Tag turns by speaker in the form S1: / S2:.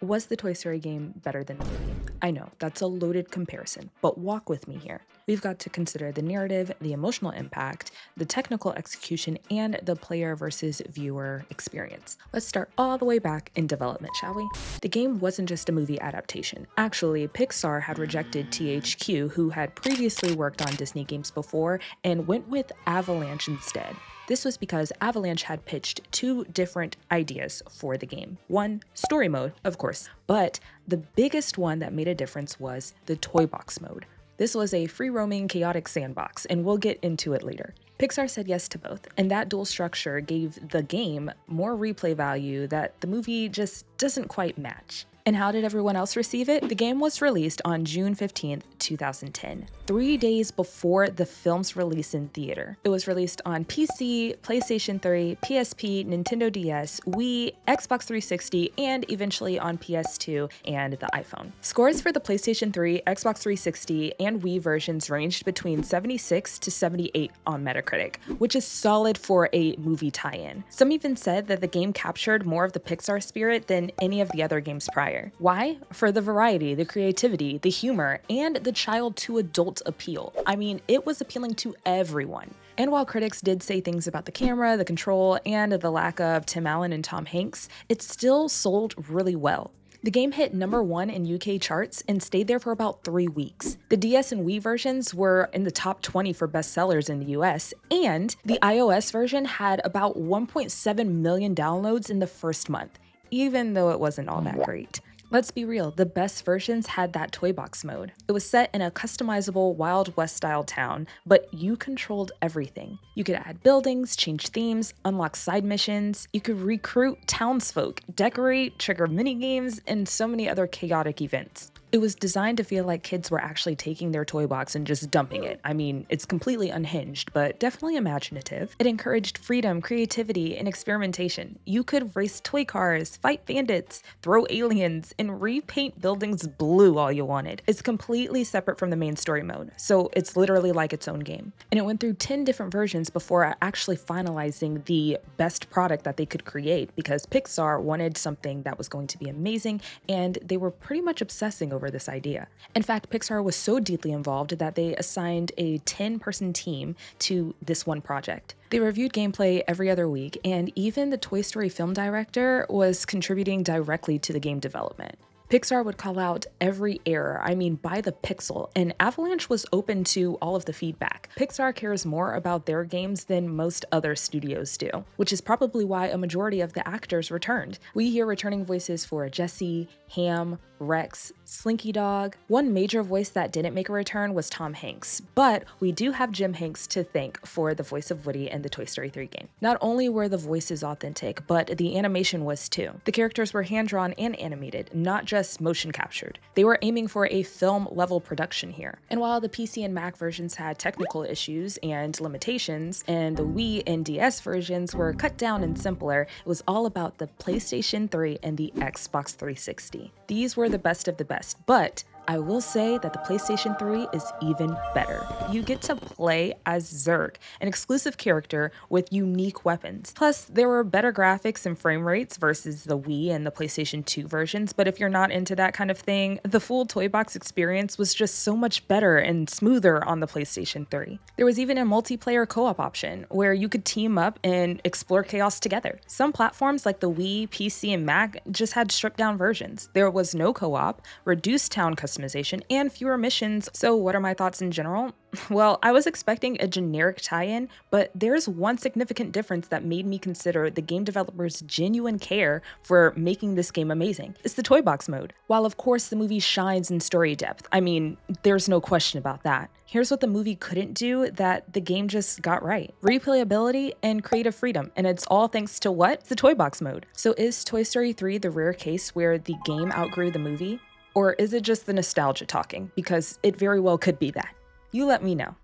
S1: Was the Toy Story game better than the movie? I know, that's a loaded comparison, but walk with me here. We've got to consider the narrative, the emotional impact, the technical execution, and the player versus viewer experience. Let's start all the way back in development, shall we? The game wasn't just a movie adaptation. Actually, Pixar had rejected THQ, who had previously worked on Disney games before, and went with Avalanche instead. This was because Avalanche had pitched two different ideas for the game. One, story mode, of course, but the biggest one that made a difference was the toy box mode. This was a free roaming, chaotic sandbox, and we'll get into it later. Pixar said yes to both, and that dual structure gave the game more replay value that the movie just doesn't quite match. And how did everyone else receive it? The game was released on June 15th, 2010, 3 days before the film's release in theater. It was released on PC, PlayStation 3, PSP, Nintendo DS, Wii, Xbox 360, and eventually on PS2 and the iPhone. Scores for the PlayStation 3, Xbox 360, and Wii versions ranged between 76 to 78 on Metacritic, which is solid for a movie tie-in. Some even said that the game captured more of the Pixar spirit than any of the other games prior. Why? For the variety, the creativity, the humor, and the child to adult appeal. I mean, it was appealing to everyone. And while critics did say things about the camera, the control, and the lack of Tim Allen and Tom Hanks, it still sold really well. The game hit #1 in UK charts and stayed there for about 3 weeks. The DS and Wii versions were in the top 20 for bestsellers in the US, and the iOS version had about 1.7 million downloads in the first month, even though it wasn't all that great. Let's be real, the best versions had that toy box mode. It was set in a customizable Wild West style town, but you controlled everything. You could add buildings, change themes, unlock side missions, you could recruit townsfolk, decorate, trigger minigames, and so many other chaotic events. It was designed to feel like kids were actually taking their toy box and just dumping it. I mean, it's completely unhinged, but definitely imaginative. It encouraged freedom, creativity, and experimentation. You could race toy cars, fight bandits, throw aliens, and repaint buildings blue all you wanted. It's completely separate from the main story mode, so it's literally like its own game. And it went through 10 different versions before actually finalizing the best product that they could create, because Pixar wanted something that was going to be amazing, and they were pretty much obsessing over this idea. In fact, Pixar was so deeply involved that they assigned a 10-person team to this one project. They reviewed gameplay every other week, and even the Toy Story film director was contributing directly to the game development. Pixar would call out every error, I mean by the pixel, and Avalanche was open to all of the feedback. Pixar cares more about their games than most other studios do, which is probably why a majority of the actors returned. We hear returning voices for Jessie, Ham, Rex, Slinky Dog. One major voice that didn't make a return was Tom Hanks, but we do have Jim Hanks to thank for the voice of Woody in the Toy Story 3 game. Not only were the voices authentic, but the animation was too. The characters were hand-drawn and animated, not just motion captured. They were aiming for a film-level production here. And while the PC and Mac versions had technical issues and limitations, and the Wii and DS versions were cut down and simpler, it was all about the PlayStation 3 and the Xbox 360. These were the best of the best, but I will say that the PlayStation 3 is even better. You get to play as Zurg, an exclusive character with unique weapons. Plus, there were better graphics and frame rates versus the Wii and the PlayStation 2 versions, but if you're not into that kind of thing, the full toy box experience was just so much better and smoother on the PlayStation 3. There was even a multiplayer co-op option where you could team up and explore chaos together. Some platforms like the Wii, PC, and Mac just had stripped down versions. There was no co-op, reduced town customization, and fewer missions. So what are my thoughts in general? Well, I was expecting a generic tie-in, but there's one significant difference that made me consider the game developers' genuine care for making this game amazing. It's the toy box mode. While of course the movie shines in story depth, I mean, there's no question about that. Here's what the movie couldn't do that the game just got right: replayability and creative freedom, and it's all thanks to what? It's the toy box mode. So is Toy Story 3 the rare case where the game outgrew the movie? Or is it just the nostalgia talking? Because it very well could be that. You let me know.